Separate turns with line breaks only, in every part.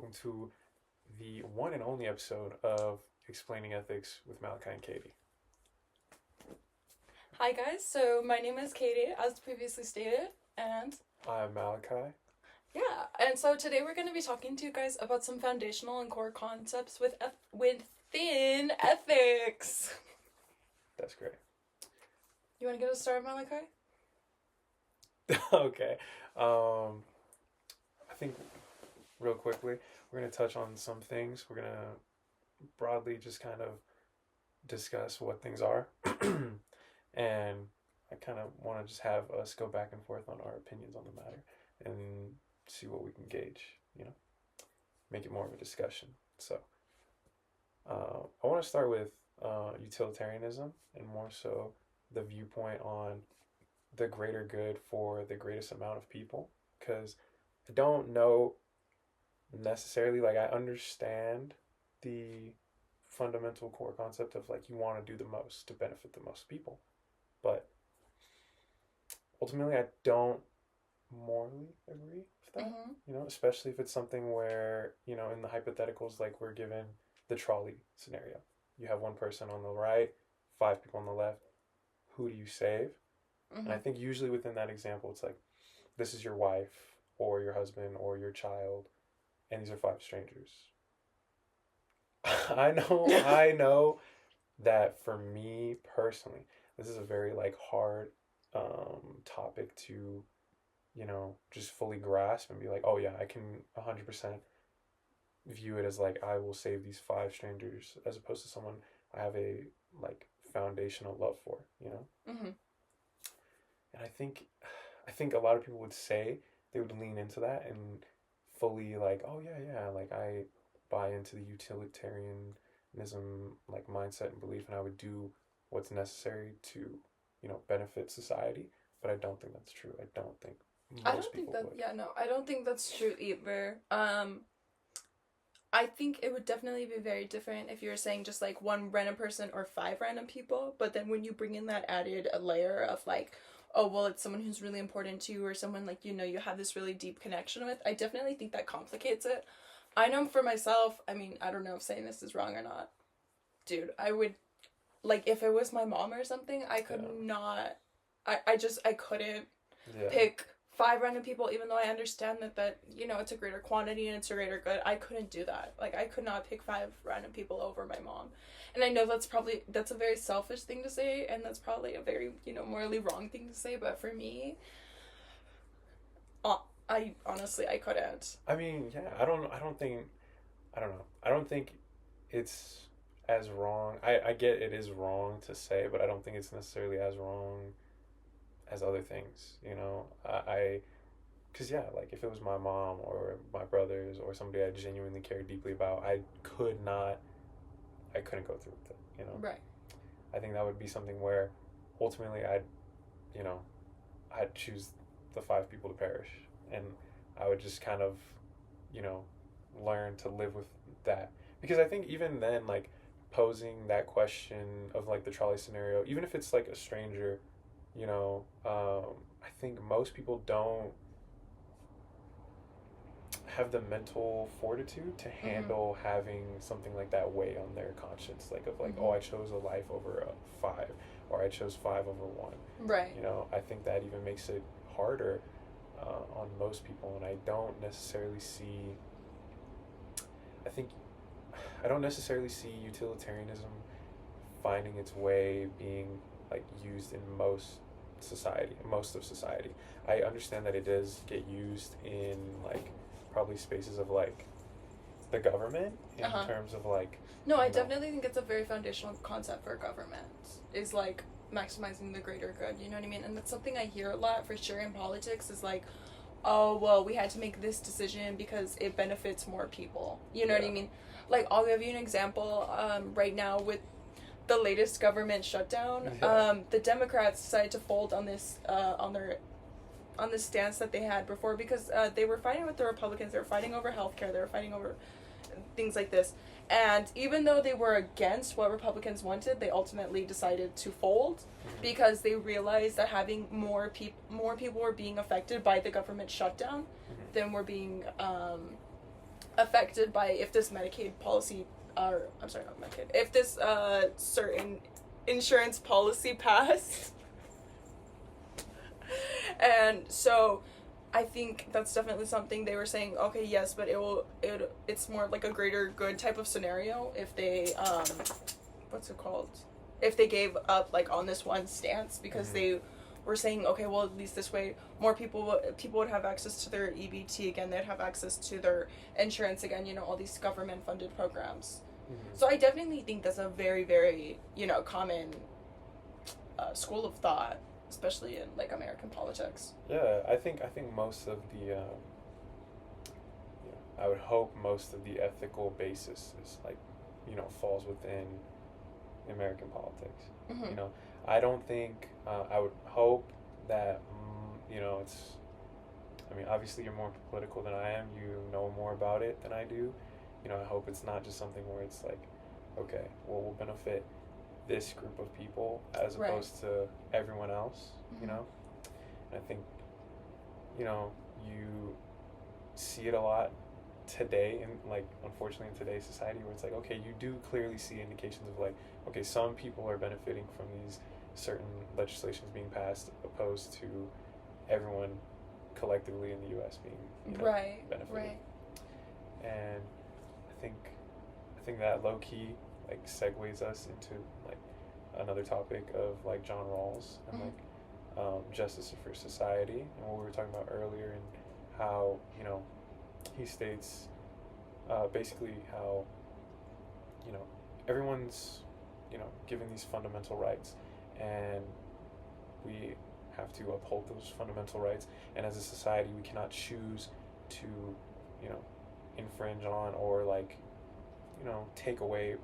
welcome to the one and only episode of Explaining Ethics with Malachi and Katie.
Hi guys, so my name is Katie, as previously stated, and
I'm Malachi.
and so today we're going to be talking to you guys about some foundational and core concepts within ethics.
That's great.
You want to get us started, Malachi?
Okay. I think real quickly, we're going to touch on some things. We're going to broadly just kind of discuss what things are. And I kind of want to just have us go back and forth on our opinions on the matter and see what we can gauge, make it more of a discussion. So I want to start with utilitarianism, and more so the viewpoint on the greater good for the greatest amount of people, because I don't know necessarily, I understand the fundamental core concept of you want to do the most to benefit the most people, but ultimately I don't morally agree with that. Especially if it's something where, in the hypotheticals, we're given the trolley scenario. You have one person on the right, 5 people on the left. Who do you save? And I think usually within that example, it's this is your wife or your husband or your child, and these are 5 strangers. I know that for me personally, this is a very hard topic to, just fully grasp and be oh yeah, I can 100% view it as I will save these 5 strangers, as opposed to someone I have a foundational love for, And I think a lot of people would say they would lean into that and fully oh yeah, I buy into the utilitarianism mindset and belief, and I would do what's necessary to benefit society. But I don't think that's true. I don't think most people would.
I don't think that's true either. I think it would definitely be very different if you were saying just one random person or 5 random people, but then when you bring in that added layer of oh well, it's someone who's really important to you, or someone you have this really deep connection with, I definitely think that complicates it. I know for myself, I mean, I don't know if saying this is wrong or not, dude, I would if it was my mom or something, I could not, I couldn't pick 5 random people, even though I understand that it's a greater quantity and it's a greater good. I couldn't do that. I could not pick 5 random people over my mom. And I know that's a very selfish thing to say, and that's probably a very, morally wrong thing to say, but for me, I honestly, I couldn't.
I mean, yeah, I don't know. I don't think it's as wrong. I get it is wrong to say, but I don't think it's necessarily as wrong as other things, because if it was my mom or my brothers or somebody I genuinely care deeply about, I couldn't go through with it,
Right.
I think that would be something where ultimately I'd choose the 5 people to perish, and I would just kind of, learn to live with that, because I think even then, posing that question of the trolley scenario, even if it's a stranger, I think most people don't have the mental fortitude to handle having something like that weigh on their conscience, oh, I chose a life over a 5, or I chose 5 over 1.
Right.
I think that even makes it harder on most people, and I don't necessarily see utilitarianism finding its way being used in most of society. I understand that it does get used in probably spaces of the government in terms of
No, I definitely think it's a very foundational concept for government, is maximizing the greater good, you know what I mean? And that's something I hear a lot for sure in politics, is oh well, we had to make this decision because it benefits more people, you know what I mean? I'll give you an example. Right now with the latest government shutdown, the Democrats decided to fold on this on the stance that they had before, because they were fighting with the Republicans. They were fighting over healthcare. They were fighting over things like this. And even though they were against what Republicans wanted, they ultimately decided to fold, because they realized that having more people were being affected by the government shutdown than were being affected by if this Medicaid policy, or I'm sorry, not Medicaid, if this certain insurance policy passed. And so I think that's definitely something they were saying, okay, yes, but it's more like a greater good type of scenario if they what's it called? If they gave up like on this one stance, because they were saying, okay, well, at least this way more people would have access to their EBT again, they'd have access to their insurance again, you know, all these government funded programs. So I definitely think that's a very, very, you know, common school of thought, especially in like American politics.
Yeah, I think most of the I would hope most of the ethical basis is like, you know, falls within American politics. You know, I don't think I would hope that you know, it's, I mean, obviously you're more political than I am, you know more about it than I do. You know, I hope it's not just something where it's like, okay, well, we'll benefit this group of people as opposed to everyone else, you know? And I think, you know, you see it a lot today, and like, unfortunately in today's society, where it's like, okay, you do clearly see indications of like, okay, some people are benefiting from these certain legislations being passed opposed to everyone collectively in the U.S. being, you know, benefited.
Right.
And I think that low key like segues us into like another topic of like John Rawls and like justice for society, and what we were talking about earlier, and how, you know, he states basically how, you know, everyone's, you know, given these fundamental rights, and we have to uphold those fundamental rights, and as a society we cannot choose to, you know, infringe on or like, you know, take away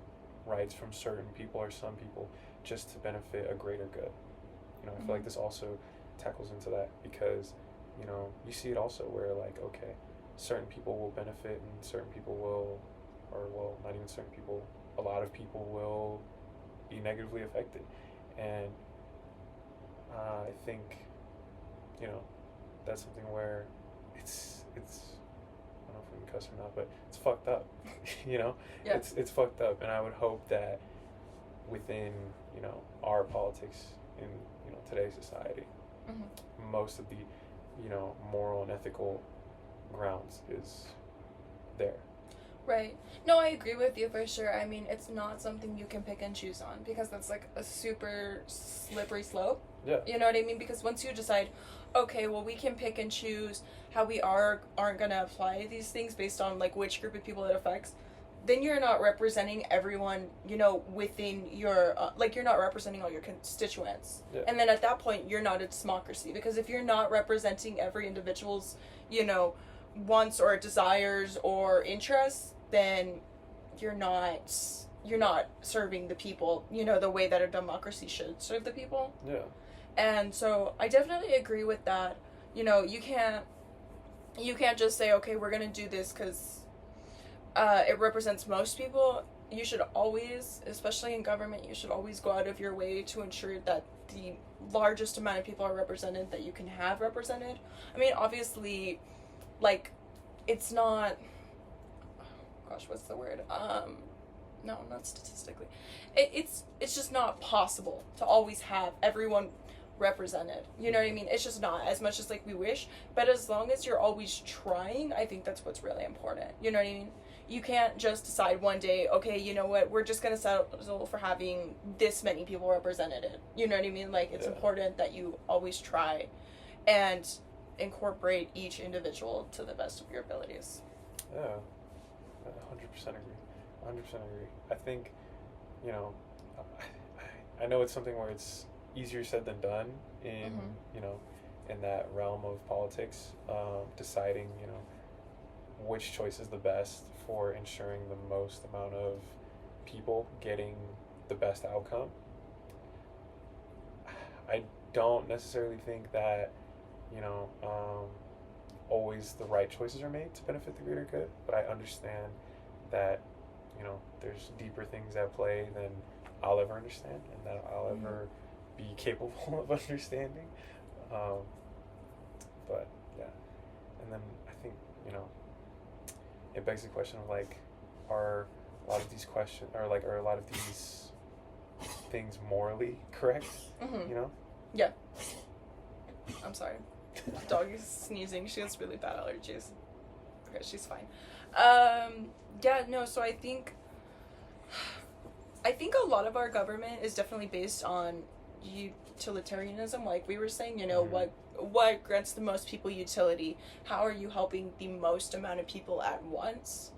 rights from certain people or some people just to benefit a greater good. You know, I feel like this also tackles into that, because, you know, you see it also where like, okay, certain people will benefit and certain people will, or well, not even certain people, a lot of people will be negatively affected. And I think, you know, that's something where it's I don't know if we can cuss or not, but it's fucked up. You know, it's fucked up, and I would hope that within, you know, our politics in, you know, today's society, most of the, you know, moral and ethical grounds is there.
Right. No, I agree with you for sure. I mean, it's not something you can pick and choose on, because that's like a super slippery slope.
Yeah.
You know what I mean? Because once you decide, okay, well, we can pick and choose how we aren't going to apply these things based on like which group of people it affects, then you're not representing everyone, you know, within your, like, you're not representing all your constituents.
Yeah.
And then at that point, you're not a democracy, because if you're not representing every individual's, you know, wants or desires or interests, then you're not serving the people, you know, the way that a democracy should serve the people.
Yeah.
And so I definitely agree with that. You know, you can't just say, okay, we're gonna do this because it represents most people. You should always, especially in government, you should always go out of your way to ensure that the largest amount of people are represented that you can have represented. I mean, obviously, like, it's not, gosh, what's the word? No, not statistically. It's just not possible to always have everyone represented. You know what I mean? It's just not, as much as like we wish, but as long as you're always trying, I think that's what's really important. You know what I mean? You can't just decide one day, okay, you know what, we're just gonna settle for having this many people represented. You know what I mean? Like, it's important that you always try and incorporate each individual to the best of your abilities.
Yeah, 100% agree. 100% agree. I think, you know, I know it's something where it's easier said than done in, you know, in that realm of politics, deciding, you know, which choice is the best for ensuring the most amount of people getting the best outcome. I don't necessarily think that, you know, always the right choices are made to benefit the greater good, but I understand that, you know, there's deeper things at play than I'll ever understand and that I'll ever be capable of understanding. But yeah, and then I think, you know, it begs the question of like, are a lot of these questions, or like, are a lot of these things morally correct?
Mm-hmm.
You know?
Yeah. I'm sorry. Dog is sneezing. She has really bad allergies. Okay, she's fine. Yeah, no, so I think a lot of our government is definitely based on utilitarianism, like we were saying, you know, what grants the most people utility? How are you helping the most amount of people at once?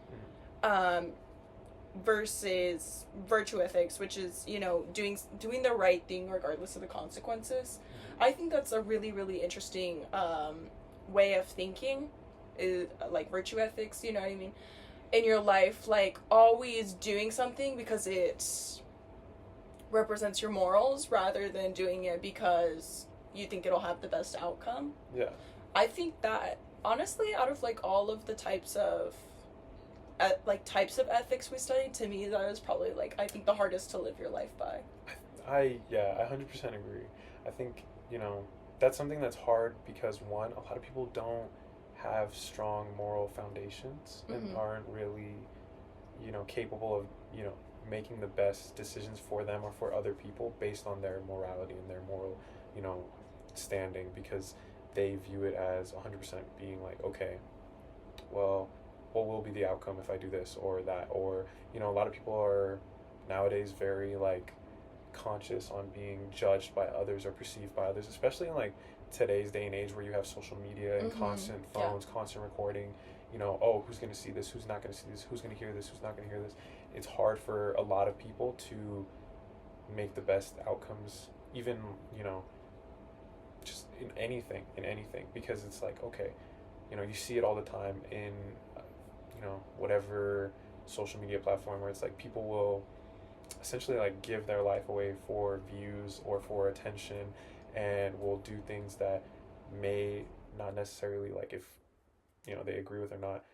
Versus virtue ethics, which is, you know, doing the right thing regardless of the consequences. I think that's a really, really interesting way of thinking, is like virtue ethics, you know what I mean? In your life, like always doing something because it represents your morals rather than doing it because you think it'll have the best outcome.
Yeah.
I think that honestly, out of like all of the types of ethics we studied, to me that is probably like, I think, the hardest to live your life by.
I 100% agree. I think, you know, that's something that's hard because one, a lot of people don't have strong moral foundations and aren't really, you know, capable of, you know, making the best decisions for them or for other people based on their morality and their moral, you know, standing, because they view it as 100% being like, okay, well, what will be the outcome if I do this or that? Or, you know, a lot of people are nowadays very like conscious on being judged by others or perceived by others, especially in like today's day and age where you have social media and constant phones, constant recording. You know, oh, who's going to see this? Who's not going to see this? Who's going to hear this? Who's not going to hear this? It's hard for a lot of people to make the best outcomes, even, you know, just in anything, because it's like, okay, you know, you see it all the time in, you know, whatever social media platform where it's like people will essentially like give their life away for views or for attention, and will do things that may not necessarily, like, if, you know, they agree with or not,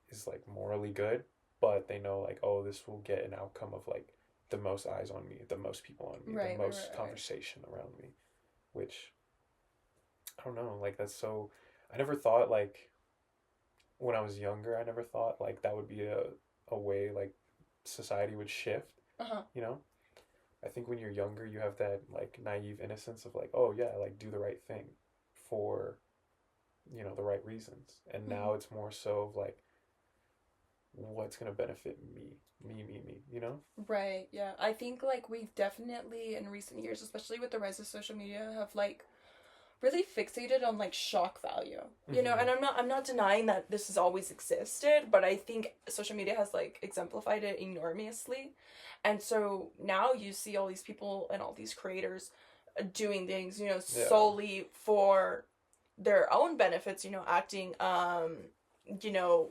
is like morally good, but they know like, oh, this will get an outcome of like the most eyes on me, the most people on me, the most conversation around me, which I don't know, like that's so, I never thought like, when I was younger, I never thought like that would be a way like society would shift. You know, I think when you're younger, you have that like naive innocence of like, oh yeah, like do the right thing for, you know, the right reasons. And now it's more so of like, what's gonna benefit me, you know?
Right, yeah. I think like we've definitely in recent years, especially with the rise of social media, have like really fixated on like shock value, you know. And I'm not denying that this has always existed, but I think social media has like exemplified it enormously. And so now you see all these people and all these creators doing things, you know, solely for their own benefits, you know, acting you know,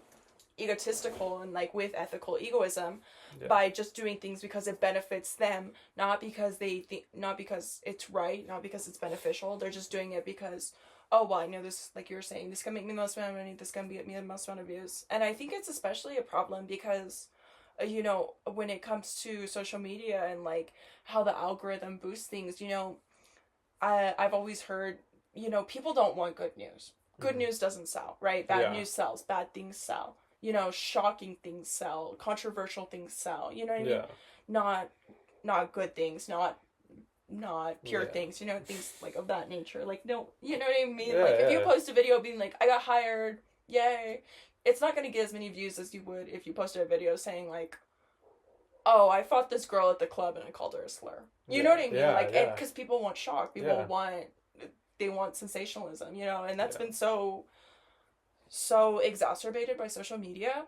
egotistical and like with ethical egoism by just doing things because it benefits them, not because not because it's right, not because it's beneficial. They're just doing it because, oh well, I know this, like you were saying, this can make me the most amount of money, this can get me the most amount of views. And I think it's especially a problem because you know, when it comes to social media and like how the algorithm boosts things, you know, I've always heard, you know, people don't want good news. Good news doesn't sell, right? Bad news sells. Bad things sell. You know, shocking things sell. Controversial things sell. You know what I mean? Not good things. Not pure things. You know, things like of that nature. Like, no, you know what I mean? Like, if you post a video being like, I got hired, yay, it's not going to get as many views as you would if you posted a video saying like, oh, I fought this girl at the club and I called her a slur. You know what I mean? Because people want shock. People want sensationalism, you know, and that's been so exacerbated by social media.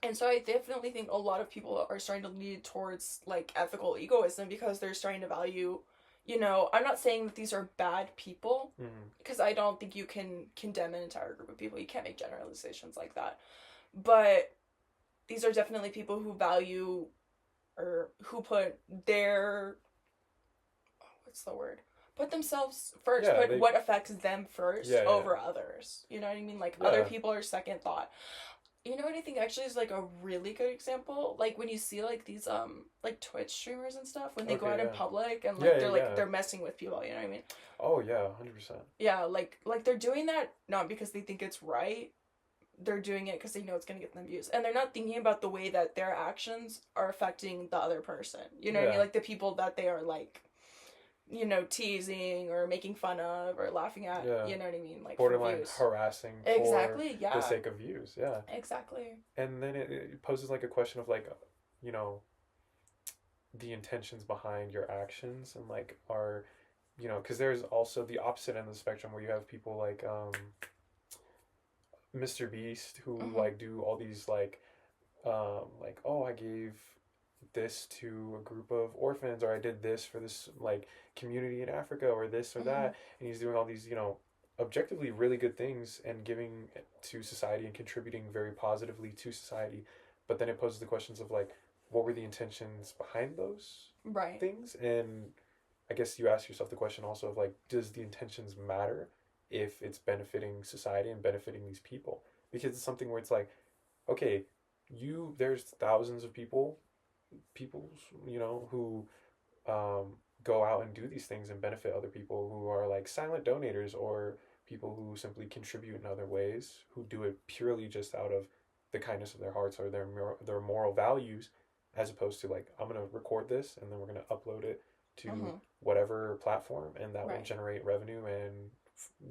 And so I definitely think a lot of people are starting to lead towards like ethical egoism because they're starting to value, you know, I'm not saying that these are bad people, because I don't think you can condemn an entire group of people. You can't make generalizations like that. But these are definitely people who value, or who put their, put themselves first, what affects them first over others. You know what I mean? Like other people are second thought. You know what I think actually is like a really good example? Like when you see like these like Twitch streamers and stuff, when they go out in public and like they're messing with people, you know what I mean?
Oh yeah, 100%.
Yeah, like they're doing that not because they think it's right, they're doing it because they know it's going to get them views, and they're not thinking about the way that their actions are affecting the other person. You know what I mean? Like the people that they are like, you know, teasing or making fun of or laughing at.
Yeah.
You know what I mean? Like
borderline harassing
exactly.
for the sake of views. Yeah.
Exactly.
And then it poses like a question of like, you know, the intentions behind your actions and like are, you know, because there's also the opposite end of the spectrum where you have people like Mr. Beast who like do all these like, oh, I gave this to a group of orphans, or I did this for this like community in Africa, or this or that, and he's doing all these, you know, objectively really good things and giving to society and contributing very positively to society. But then it poses the questions of like, what were the intentions behind those things? And I guess you ask yourself the question also of like, does the intentions matter if it's benefiting society and benefiting these people? Because it's something where it's like, okay, there's thousands of people, you know, who go out and do these things and benefit other people who are like silent donators, or people who simply contribute in other ways, who do it purely just out of the kindness of their hearts or their moral values, as opposed to like, I'm gonna record this and then we're gonna upload it to whatever platform, and that will generate revenue and,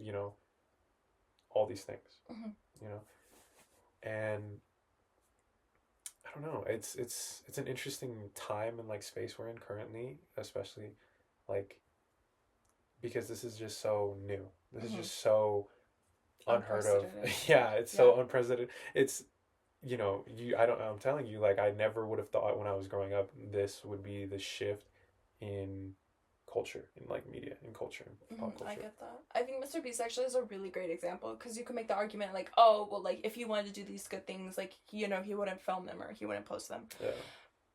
you know, all these things, you know. And I don't know, it's an interesting time and like space we're in currently, especially like because this is just so new. This is just so unheard of. Yeah, it's so unprecedented. It's, you know, I'm telling you, like, I never would have thought when I was growing up this would be the shift in culture, in like media and culture and pop culture.
I get that. I think Mr. Beast actually is a really great example, because you can make the argument like, oh, well, like if he wanted to do these good things, like, you know, he wouldn't film them or he wouldn't post them.
Yeah.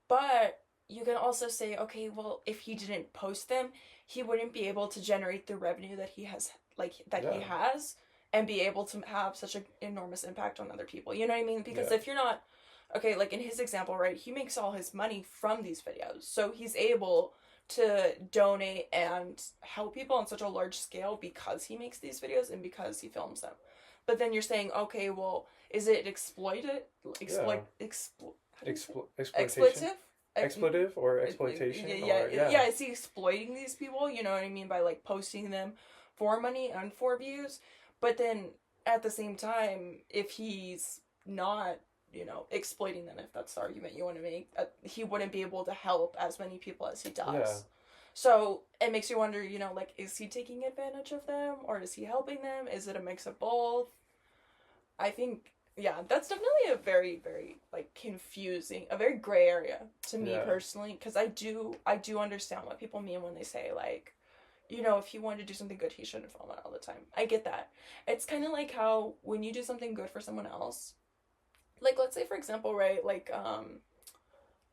But you can also say, okay, well, if he didn't post them, he wouldn't be able to generate the revenue that he has, he has, and be able to have such an enormous impact on other people. You know what I mean? Because if you're not, okay, like in his example, right, he makes all his money from these videos. So he's able to donate and help people on such a large scale because he makes these videos and because he films them. But then you're saying, okay, well, is it exploitive?
Expletive or exploitation?
Yeah, is he exploiting these people? You know what I mean? By like posting them for money and for views. But then at the same time, if he's not, you know, exploiting them, if that's the argument you want to make, he wouldn't be able to help as many people as he does. Yeah. So it makes you wonder, you know, like, is he taking advantage of them or is he helping them? Is it a mix of both? I think, yeah, that's definitely a very, very, like, confusing, a very gray area to me personally, because I do understand what people mean when they say, like, you know, if he wanted to do something good, he shouldn't film it all the time. I get that. It's kind of like how when you do something good for someone else, like, let's say, for example, right, like,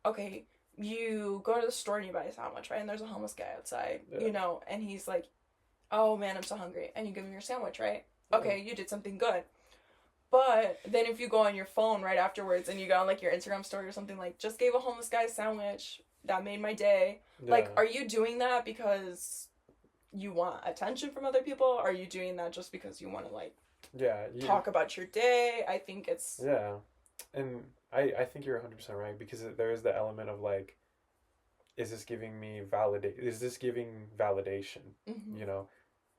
okay, you go to the store and you buy a sandwich, right, and there's a homeless guy outside, you know, and he's like, oh, man, I'm so hungry, and you give him your sandwich, right? Okay, you did something good. But then if you go on your phone right afterwards and you go on, like, your Instagram story or something, like, just gave a homeless guy a sandwich, that made my day. Like, are you doing that because you want attention from other people? Or are you doing that just because you want to, like, talk about your day? I think it's...
Yeah. And I think you're 100% right, because there is the element of, like, is this giving validation? You know?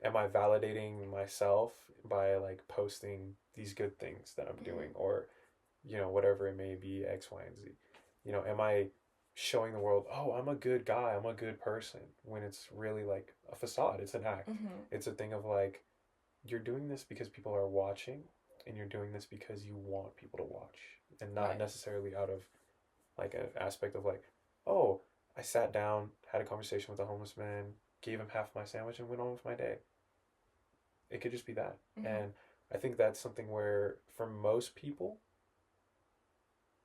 Am I validating myself by, like, posting these good things that I'm doing, or, you know, whatever it may be, X, Y, and Z? You know, am I showing the world, oh, I'm a good guy, I'm a good person, when it's really like a facade, it's an act. It's a thing of like, you're doing this because people are watching, and you're doing this because you want people to watch, and not necessarily out of like an aspect of like, oh, I sat down, had a conversation with a homeless man, gave him half my sandwich, and went on with my day. It could just be that. And I think that's something where, for most people,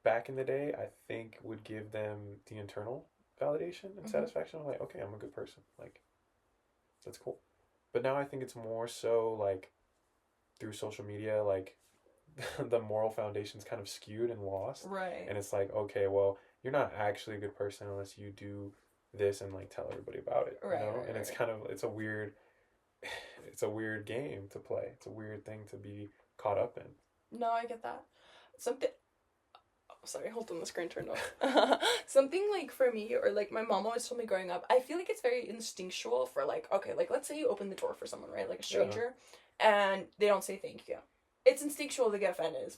back in the day, I think would give them the internal validation and satisfaction of like, okay, I'm a good person. Like, that's cool. But now I think it's more so like through social media, like the moral foundation's kind of skewed and lost.
Right.
And it's like, okay, well, you're not actually a good person unless you do this and like tell everybody about it.
Right.
You know?
Right,
and it's kind of, it's a weird game to play. It's a weird thing to be caught up in.
No, I get that. Something. Oh, sorry, hold on, the screen turned off. Something like for me, or like my mom always told me growing up, I feel like it's very instinctual for like, okay, like let's say you open the door for someone, right? Like a stranger, and they don't say thank you. It's instinctual to get offended.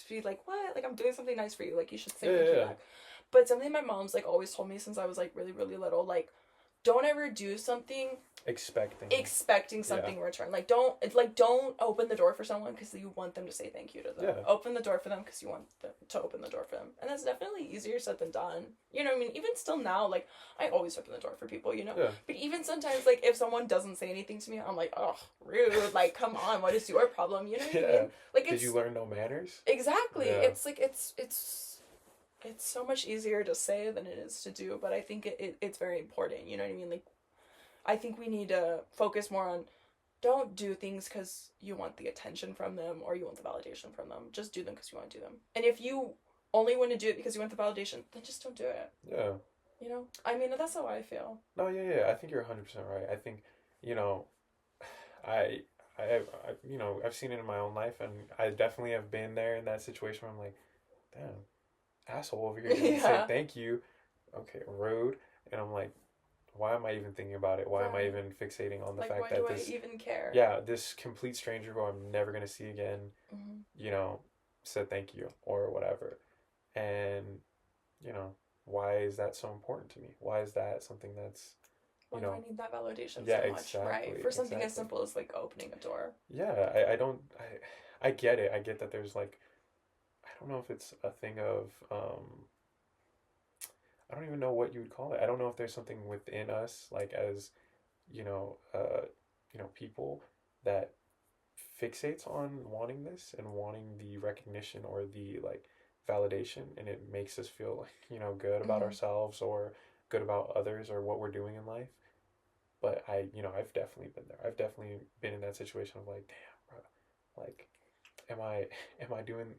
Be like, what? Like, I'm doing something nice for you. Like, you should say thank you back. But something my mom's like always told me since I was like really, really little, like, don't ever do something expecting something in return. Like, don't open the door for someone because you want them to say thank you to them. Open the door for them because you want them to open the door for them. And that's definitely easier said than done. You know what I mean? Even still now, like, I always open the door for people, you know? But even sometimes, like, if someone doesn't say anything to me, I'm like, oh, rude. Like, come on, what is your problem? You know what I mean? Like,
did you learn no manners?
Exactly. It's like, it's so much easier to say than it is to do, but I think it's very important, you know what I mean? Like, I think we need to focus more on, don't do things because you want the attention from them or you want the validation from them. Just do them because you want to do them. And if you only want to do it because you want the validation, then just don't do it.
Yeah.
You know? I mean, that's how I feel.
No, yeah. I think you're 100% right. I think, you know, I you know, I've seen it in my own life, and I definitely have been there in that situation where I'm like, damn, asshole over here didn't say thank you. Okay, rude. And I'm like, why am I even thinking about it? Why am I even fixating on the fact that
this... Why do I even care?
Yeah, this complete stranger who I'm never going to see again, you know, said thank you or whatever. And, you know, why is that so important to me? Why is that something that's, you know...
I need that validation so much, right? For something as simple as, like, opening a door.
Yeah, I get it. I get that there's, like, I don't know if it's a thing of, I don't even know what you would call it. I don't know if there's something within us, like, as, you know, people that fixates on wanting this and wanting the recognition or the, like, validation, and it makes us feel, like, you know, good about ourselves or good about others or what we're doing in life. But I've definitely been there. I've definitely been in that situation of like, damn, bro, like, am I doing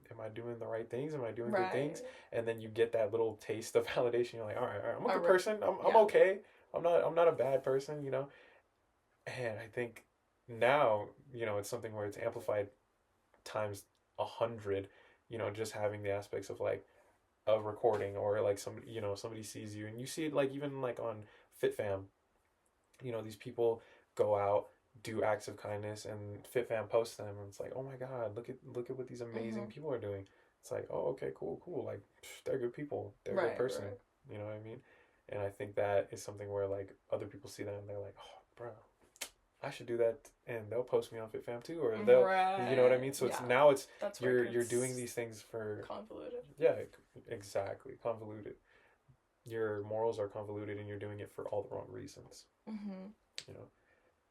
the right things? Am I doing good things? And then you get that little taste of validation. You're like, all right, I'm a good person. I'm okay. I'm not a bad person, you know. And I think now, you know, it's something where it's amplified times 100. You know, just having the aspects of like a recording or like somebody sees you and you see it, like even like on FitFam. You know, these people go out, do acts of kindness, and FitFam posts them, and it's like, oh my God, look at what these amazing people are doing. It's like, oh, okay, cool. Like, they're good people. They're a good person. Right. You know what I mean? And I think that is something where like other people see that and they're like, oh, bro, I should do that, and they'll post me on FitFam too, or they'll, you know what I mean? So it's you're doing these things for
convoluted.
Yeah, exactly, convoluted. Your morals are convoluted, and you're doing it for all the wrong reasons. You know,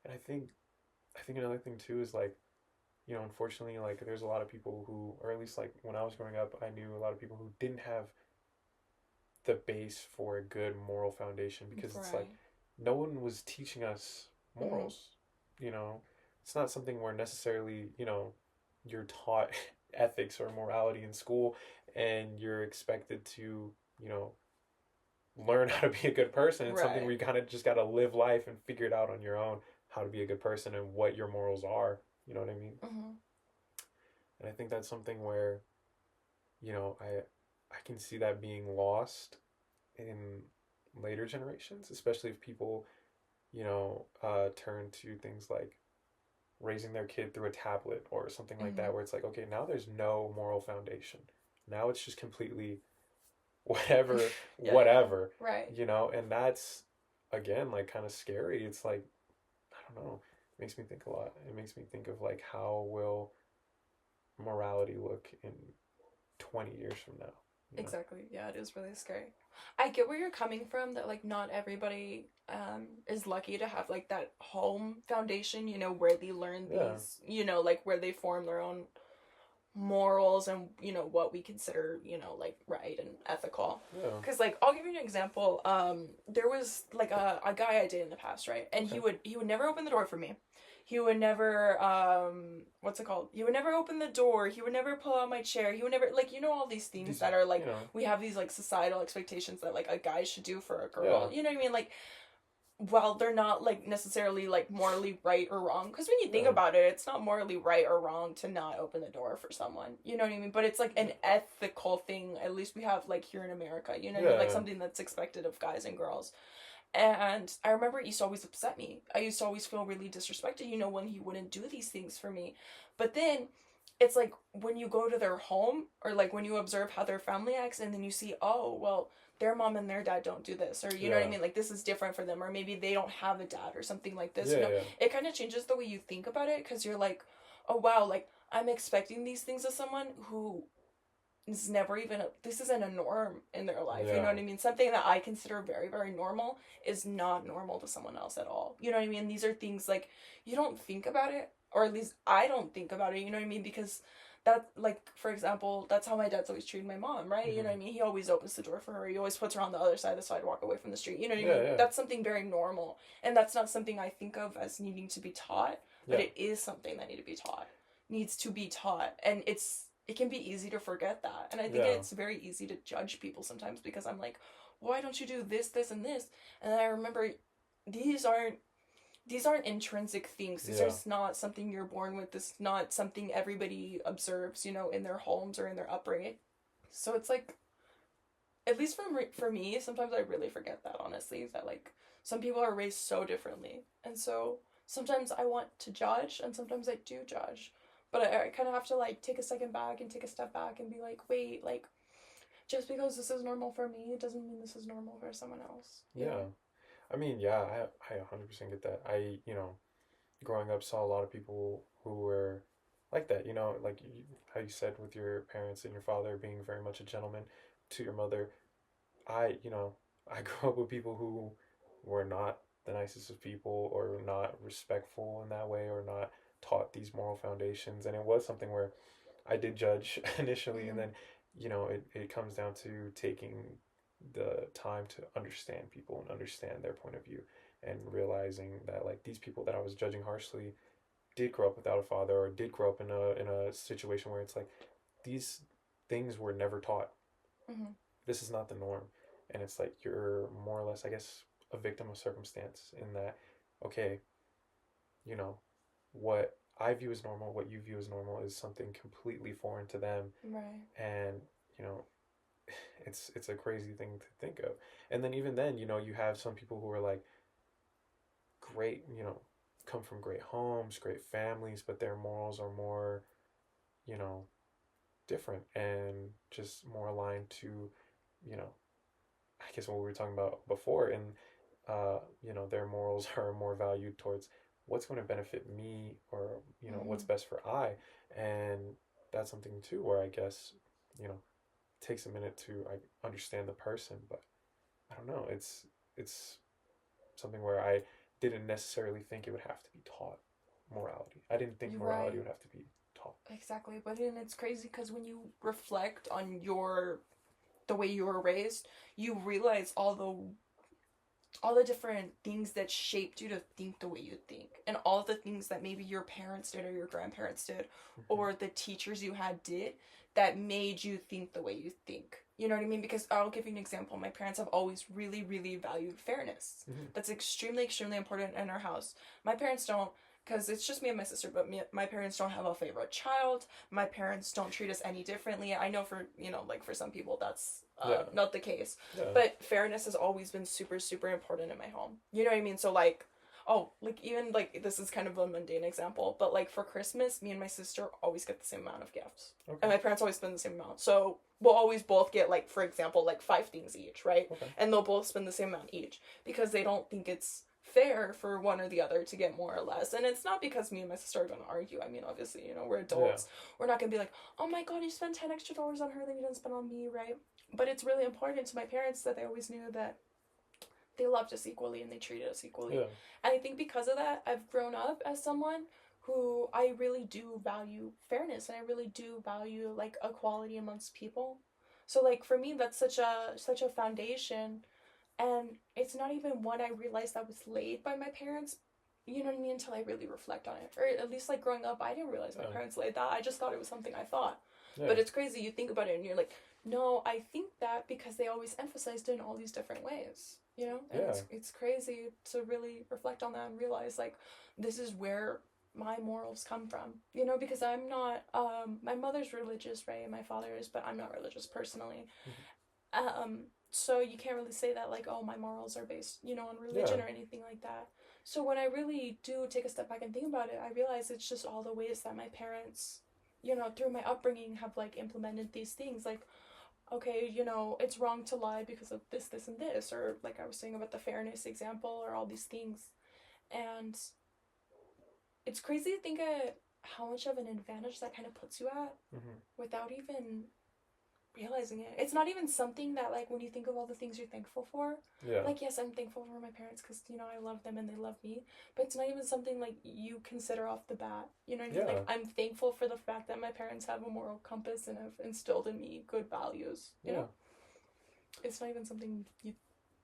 and I think another thing too is like, you know, unfortunately, like there's a lot of people who, or at least like when I was growing up, I knew a lot of people who didn't have the base for a good moral foundation because it's like no one was teaching us morals. You know, it's not something where necessarily, you know, you're taught ethics or morality in school and you're expected to, you know, learn how to be a good person. It's something where you kind of just got to live life and figure it out on your own, how to be a good person and what your morals are. You know what I mean? And I think that's something where, you know, I can see that being lost in later generations, especially if people, you know, turn to things like raising their kid through a tablet or something like that, where it's like, okay, now there's no moral foundation. Now it's just completely whatever, whatever.
Right.
You know, and that's, again, like kind of scary. It's like, I don't know. It makes me think a lot. It makes me think of like, how will morality look in 20 years from now? You know?
Exactly. Yeah, it is really scary. I get where you're coming from, that like not everybody is lucky to have like that home foundation, you know, where they learn these, you know, like where they form their own morals and, you know, what we consider, you know, like right and ethical. Because like I'll give you an example. There was like a guy I dated in the past, right? And he would never open the door for me. He would never what's it called? He would never open the door. He would never pull out my chair. He would never, like, you know, all these things that are like, you know, we have these like societal expectations that like a guy should do for a girl. You know what I mean? Like, while they're not like necessarily like morally right or wrong, because when you think
Yeah.
about it, it's not morally right or wrong to not open the door for someone, you know what I mean? But it's like an ethical thing, at least we have like here in America, you know what I mean? Like
Yeah.
something that's expected of guys and girls. And I remember it used to always upset me. I used to always feel really disrespected, you know, when he wouldn't do these things for me. But then it's like when you go to their home, or like when you observe how their family acts, and then you see, oh, well, their mom and their dad don't do this, or you know what I
Yeah.
mean? Like this is different for them, or maybe they don't have a dad or something like this.
Yeah.
You know,
Yeah.
it kind of changes the way you think about it, because you're like, oh wow, like I'm expecting these things of someone who is never even this isn't a norm in their life. You know
Yeah.
what I mean? Something that I consider very, very normal is not normal to someone else at all. You know what I mean? These are things like you don't think about it, or at least I don't think about it, you know what I mean? Because that, like, for example, that's how my dad's always treated my mom, right? You know what I mean? He always opens the door for her. He always puts her on the other side of the sidewalk away from the street. You know what I
Yeah.
mean?
Yeah.
That's something very normal. And that's not something I think of as needing to be taught, but
Yeah.
it is something that needs to be taught. And it can be easy to forget that. And I think
Yeah.
it's very easy to judge people sometimes, because I'm like, why don't you do this, this, and this? And then I remember these aren't intrinsic things. These are
Yeah.
just not something you're born with. This is not something everybody observes, you know, in their homes or in their upbringing. So it's like, at least for me, sometimes I really forget that, honestly, that like some people are raised so differently. And so sometimes I want to judge, and sometimes I do judge. But I kind of have to like take a second back and take a step back and be like, wait, like just because this is normal for me doesn't mean this is normal for someone else. You
Yeah.
know?
I mean, yeah, I 100% get that. Growing up, saw a lot of people who were like that, like how you said with your parents and your father being very much a gentleman to your mother. I grew up with people who were not the nicest of people, or not respectful in that way, or not taught these moral foundations. And it was something where I did judge initially, and
Mm-hmm.
then, it comes down to taking the time to understand people and understand their point of view, and realizing that like these people that I was judging harshly did grow up without a father, or did grow up in a situation where it's like these things were never taught.
Mm-hmm.
This is not the norm. And it's like you're more or less, I guess, a victim of circumstance, in that, okay, you know, what I view as normal, what you view as normal, is something completely foreign to them.
Right.
And, you know, it's a crazy thing to think of. And then even then, you have some people who are like great, come from great homes, great families, but their morals are more, you know, different, and just more aligned to, you know, I guess what we were talking about before. And their morals are more valued towards what's going to benefit me, or what's
Mm-hmm.
best for I. And that's something too where I guess, you know it takes a minute to understand the person. But I don't know, it's something where I didn't necessarily think it would have to be taught. Morality, I didn't think
You're
morality
right.
would have to be taught.
Exactly. But then it's crazy, because when you reflect on the way you were raised, you realize all the different things that shaped you to think the way you think, and all the things that maybe your parents did, or your grandparents did,
Mm-hmm.
or the teachers you had did, that made you think the way you think. You know what I mean? Because I'll give you an example. My parents have always really, really valued fairness.
Mm-hmm.
That's extremely, extremely important in our house. My parents don't, because it's just me and my sister, but my parents don't have a favorite child. My parents don't treat us any differently. I know for, like for some people that's
Yeah.
not the case.
Yeah.
But fairness has always been super, super important in my home. You know what I mean? So like, oh, like even like this is kind of a mundane example, but like for Christmas, me and my sister always get the same amount of gifts.
Okay.
And my parents always spend the same amount. So we'll always both get like, for example, like 5 things each, right?
Okay.
And they'll both spend the same amount each, because they don't think it's fair for one or the other to get more or less. And it's not because me and my sister are going to argue. I mean, obviously, we're adults. Yeah. We're not going to be like, oh my god, you spent $10 extra on her that you didn't spend on me, right? But it's really important to my parents that they always knew that they loved us equally and they treated us equally.
Yeah.
And I think because of that, I've grown up as someone who I really do value fairness, and I really do value like equality amongst people. So like for me, that's such a foundation. And it's not even one I realized that was laid by my parents, you know what I mean, until I really reflect on it. Or at least like growing up, I didn't realize my parents laid that. I just thought it was something I thought. Yeah. But it's crazy, you think about it and you're like, no, I think that because they always emphasized it in all these different ways. you know? And it's crazy to really reflect on that and realize, like, this is where my morals come from, you know, because I'm not, my mother's religious, right, and my father is, but I'm not religious personally. So you can't really say that, like, oh, my morals are based, you know, on religion or anything like that. So when I really do take a step back and think about it, I realize it's just all the ways that my parents, you know, through my upbringing have, like, implemented these things, like, okay, you know, it's wrong to lie because of this, this, and this, or like I was saying about the fairness example, or all these things. And it's crazy to think of how much of an advantage that kind of puts you at without even realizing it. It's not even something that, like, when you think of all the things you're thankful for, like, yes, I'm thankful for my parents because, you know, I love them and they love me, but it's not even something, like, you consider off the bat, you know what I mean? Like, I'm thankful for the fact that my parents have a moral compass and have instilled in me good values, you know? It's not even something you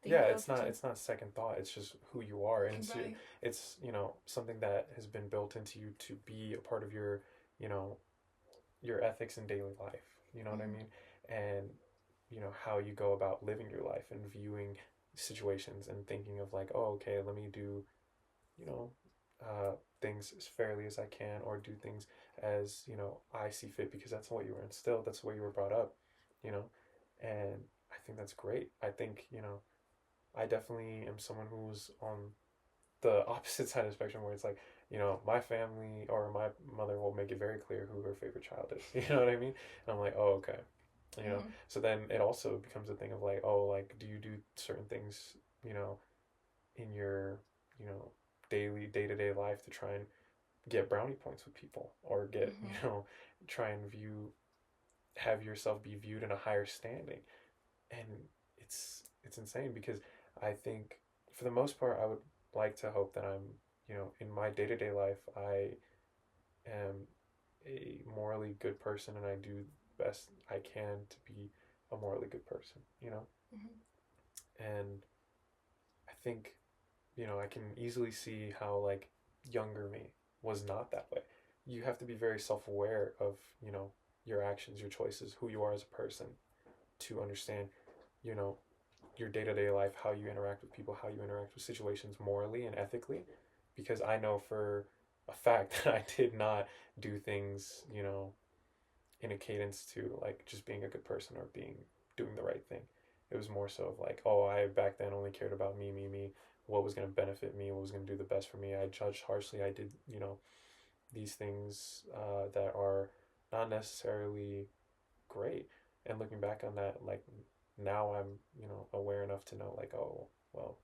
think of.
It's not second thought, it's just who you are, and it's you know, something that has been built into you to be a part of your, you know, your ethics in daily life, you know what I mean? And you know how you go about living your life and viewing situations and thinking of, like, oh, okay, let me do, you know, things as fairly as I can, or do things as, you know, I see fit, because that's what you were instilled, that's the way you were brought up, you know. And I think that's great. I think, you know, I definitely am someone who's on the opposite side of the spectrum, where it's like, you know, my family or my mother will make it very clear who her favorite child is. You know what I mean? And I'm like, oh, okay. You know, so then it also becomes a thing of, like, oh, like, do you do certain things, you know, in your, you know, day-to-day life to try and get brownie points with people, or get, you know, try and have yourself be viewed in a higher standing. And it's insane, because I think for the most part I would like to hope that I'm, you know, in my day-to-day life, I am a morally good person, and I do the best I can to be a morally good person, you know. And I think, you know, I can easily see how, like, younger me was not that way. You have to be very self-aware of, you know, your actions, your choices, who you are as a person, to understand, you know, your day-to-day life, how you interact with people, how you interact with situations morally and ethically. Because I know for a fact that I did not do things, you know, in a cadence to, like, just being a good person or doing the right thing. It was more so of, like, oh, I back then only cared about me, what was going to benefit me, what was going to do the best for me. I judged harshly. I did, you know, these things that are not necessarily great. And looking back on that, like, now I'm, you know, aware enough to know, like, oh, well,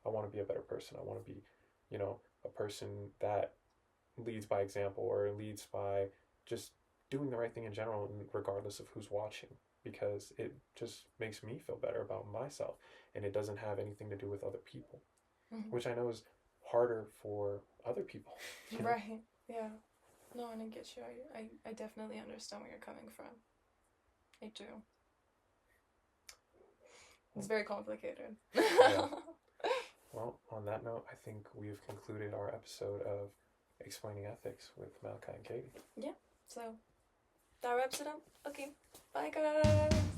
I want to be a better person. I want to be, you know, a person that leads by example, or leads by just doing the right thing in general, regardless of who's watching, because it just makes me feel better about myself, and it doesn't have anything to do with other people, which I know is harder for other people. You know?
Right. Yeah. No, and I get you. I definitely understand where you're coming from. I do. It's very complicated.
Yeah. Well, on that note, I think we've concluded our episode of Explaining Ethics with Malachi and Katie.
Yeah. So that wraps it up. Okay. Bye, guys.